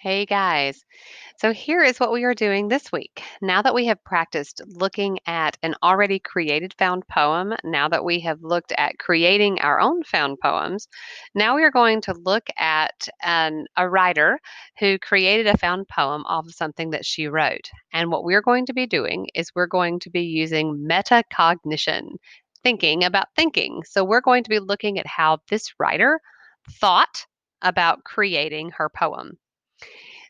Hey guys. So here is what we are doing this week. Now that we have practiced looking at an already created found poem, now that we have looked at creating our own found poems, now we are going to look at a writer who created a found poem off of something that she wrote. And what we're going to be doing is we're going to be using metacognition, thinking about thinking. So we're going to be looking at how this writer thought about creating her poem.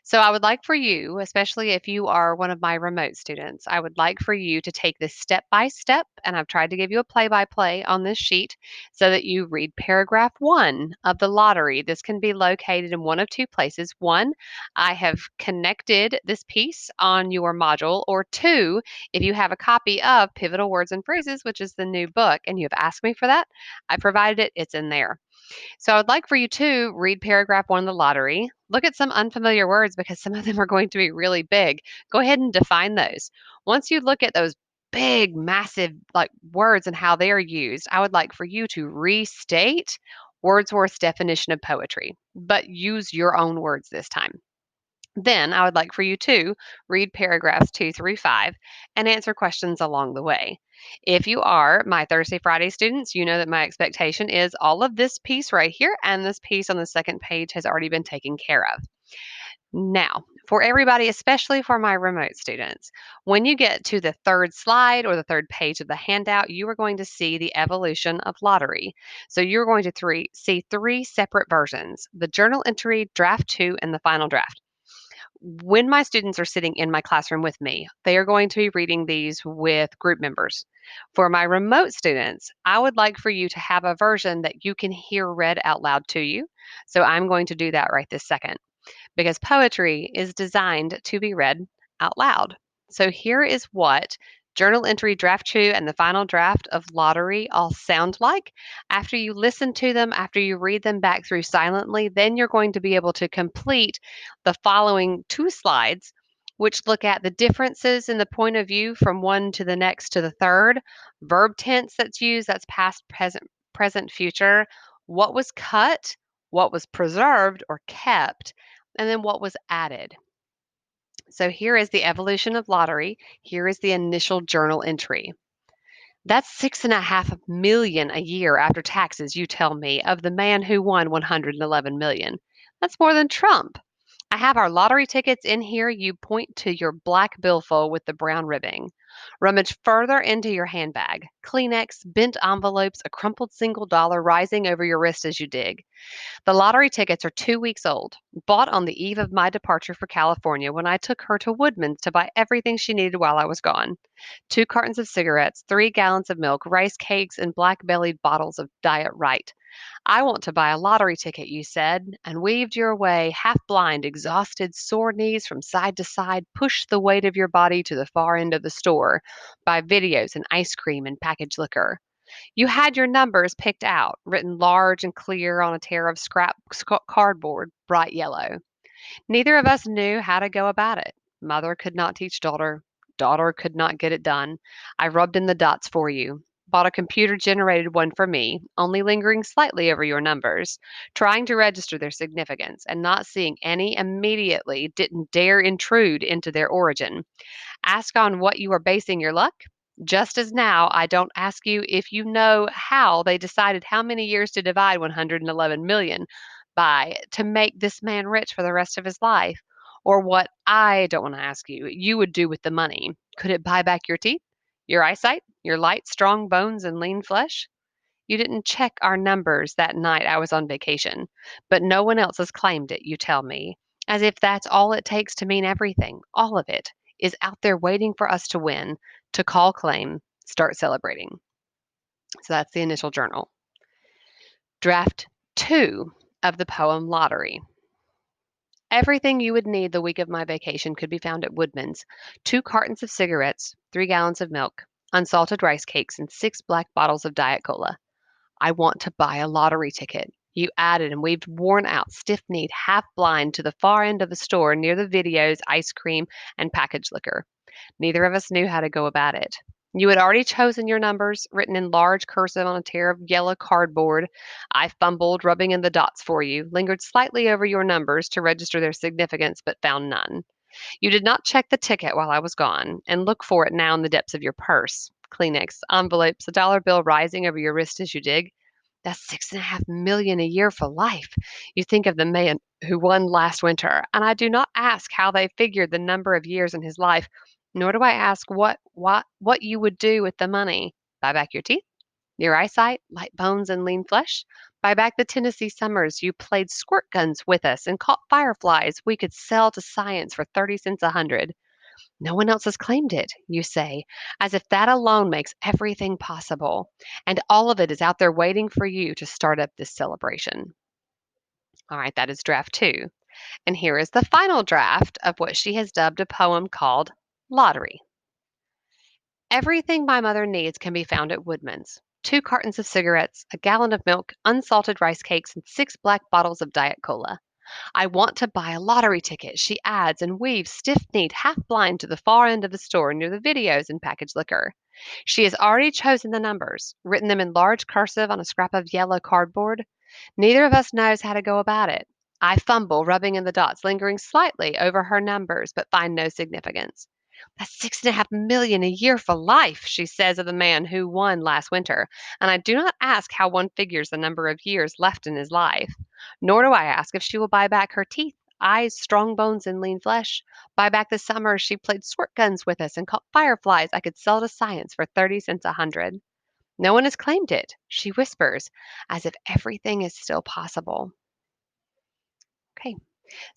So I would like for you, especially if you are one of my remote students, I would like for you to take this step by step, and I've tried to give you a play by play on this sheet so that you read paragraph one of the lottery. This can be located in one of two places. One, I have connected this piece on your module, or two, if you have a copy of Pivotal Words and Phrases, which is the new book, and you have asked me for that, I provided it, it's in there. So I would like for you to read paragraph one of the lottery. Look at some unfamiliar words because some of them are going to be really big. Go ahead and define those. Once you look at those big, massive like words and how they are used, I would like for you to restate Wordsworth's definition of poetry, but use your own words this time. Then I would like for you to read paragraphs 2 through 5 and answer questions along the way. If you are my Thursday, Friday students, you know that my expectation is all of this piece right here and this piece on the second page has already been taken care of. Now, for everybody, especially for my remote students, when you get to the third slide or the third page of the handout, you are going to see the evolution of lottery. So you're going to see three separate versions: the journal entry, draft two, and the final draft. When my students are sitting in my classroom with me, they are going to be reading these with group members. For my remote students, I would like for you to have a version that you can hear read out loud to you. So I'm going to do that right this second because poetry is designed to be read out loud. So here is what journal entry draft two and the final draft of lottery all sound like. After you listen to them, after you read them back through silently, then you're going to be able to complete the following two slides, which look at the differences in the point of view from one to the next to the third, verb tense that's used, that's past, present, future, what was cut, what was preserved or kept, and then what was added. So here is the evolution of lottery. Here is the initial journal entry. That's 6.5 million a year after taxes, you tell me, of the man who won 111 million. That's more than Trump. I have our lottery tickets in here. You point to your black billfold with the brown ribbing. Rummage further into your handbag. Kleenex, bent envelopes, a crumpled single dollar rising over your wrist as you dig. The lottery tickets are 2 weeks old, bought on the eve of my departure for California when I took her to Woodman's to buy everything she needed while I was gone: 2 cartons of cigarettes, 3 gallons of milk, rice cakes, and black bellied bottles of Diet Right. I want to buy a lottery ticket, you said, and weaved your way, half blind, exhausted, sore knees from side to side, pushed the weight of your body to the far end of the store, buy videos and ice cream and packaged liquor. You had your numbers picked out, written large and clear on a tear of cardboard, bright yellow. Neither of us knew how to go about it. Mother could not teach daughter. Daughter could not get it done. I rubbed in the dots for you. Bought a computer generated one for me, only lingering slightly over your numbers, trying to register their significance, and not seeing any immediately, didn't dare intrude into their origin. Ask on what you are basing your luck. Just as now, I don't ask you if you know how they decided how many years to divide 111 million by to make this man rich for the rest of his life, or what I don't want to ask you would do with the money. Could it buy back your teeth, your eyesight, your light, strong bones, and lean flesh? You didn't check our numbers that night I was on vacation, but no one else has claimed it, you tell me, as if that's all it takes to mean everything. All of it is out there waiting for us to win, to call claim, start celebrating. So that's the initial journal. Draft two of the poem Lottery. Everything you would need the week of my vacation could be found at Woodman's: 2 cartons of cigarettes, 3 gallons of milk, unsalted rice cakes, and 6 black bottles of Diet Cola. I want to buy a lottery ticket. You added, and we've worn out, stiff kneed, half blind to the far end of the store near the videos, ice cream, and packaged liquor. Neither of us knew how to go about it. You had already chosen your numbers, written in large cursive on a tear of yellow cardboard. I fumbled, rubbing in the dots for you, lingered slightly over your numbers to register their significance, but found none. You did not check the ticket while I was gone, and look for it now in the depths of your purse. Kleenex, envelopes, a dollar bill rising over your wrist as you dig. That's 6.5 million a year for life. You think of the man who won last winter, and I do not ask how they figured the number of years in his life, nor do I ask what you would do with the money. Buy back your teeth, your eyesight, light bones and lean flesh. Buy back the Tennessee summers you played squirt guns with us and caught fireflies we could sell to science for 30 cents a hundred. No one else has claimed it, you say, as if that alone makes everything possible. And all of it is out there waiting for you to start up this celebration. All right, that is draft two. And here is the final draft of what she has dubbed a poem called Lottery. Everything my mother needs can be found at Woodman's. 2 cartons of cigarettes, a gallon of milk, unsalted rice cakes, and 6 black bottles of Diet Cola. I want to buy a lottery ticket, she adds and weaves stiff-kneed, half-blind to the far end of the store near the videos and packaged liquor. She has already chosen the numbers, written them in large cursive on a scrap of yellow cardboard. Neither of us knows how to go about it. I fumble, rubbing in the dots, lingering slightly over her numbers, but find no significance. That's 6.5 million a year for life, she says of the man who won last winter, and I do not ask how one figures the number of years left in his life. Nor do I ask if she will buy back her teeth, eyes, strong bones, and lean flesh, buy back the summer she played squirt guns with us and caught fireflies I could sell to science for 30 cents a hundred. No one has claimed it, she whispers, as if everything is still possible. Okay,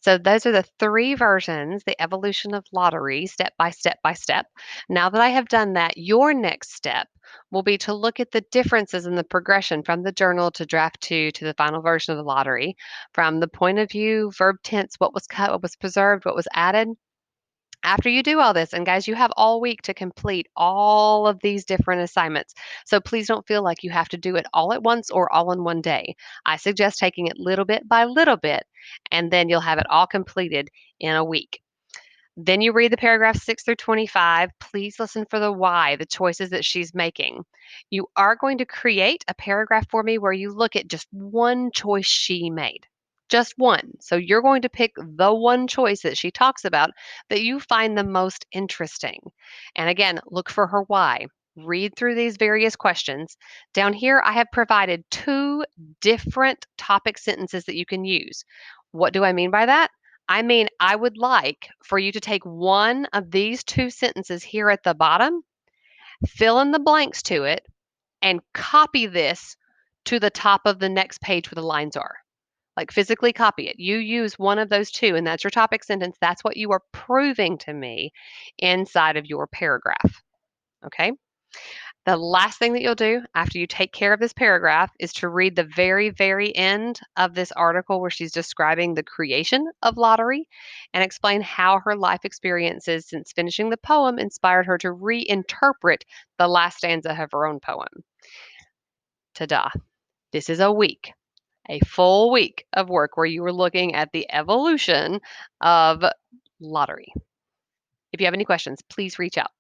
so those are the 3 versions, the evolution of lottery, step by step by step. Now that I have done that, your next step will be to look at the differences in the progression from the journal to draft 2 to the final version of the lottery, from the point of view, verb tense, what was cut, what was preserved, what was added. After you do all this, and guys, you have all week to complete all of these different assignments. So please don't feel like you have to do it all at once or all in one day. I suggest taking it little bit by little bit, and then you'll have it all completed in a week. Then you read the paragraphs 6 through 25. Please listen for the why, the choices that she's making. You are going to create a paragraph for me where you look at just one choice she made. Just one. So you're going to pick the one choice that she talks about that you find the most interesting. And again, look for her why. Read through these various questions. Down here, I have provided 2 different topic sentences that you can use. What do I mean by that? I mean, I would like for you to take one of these 2 sentences here at the bottom, fill in the blanks to it, and copy this to the top of the next page where the lines are. Like physically copy it. You use one of those 2, and that's your topic sentence. That's what you are proving to me inside of your paragraph. Okay? The last thing that you'll do after you take care of this paragraph is to read the very, very end of this article where she's describing the creation of lottery and explain how her life experiences since finishing the poem inspired her to reinterpret the last stanza of her own poem. Ta-da. This is a full week of work where you were looking at the evolution of lottery. If you have any questions, please reach out.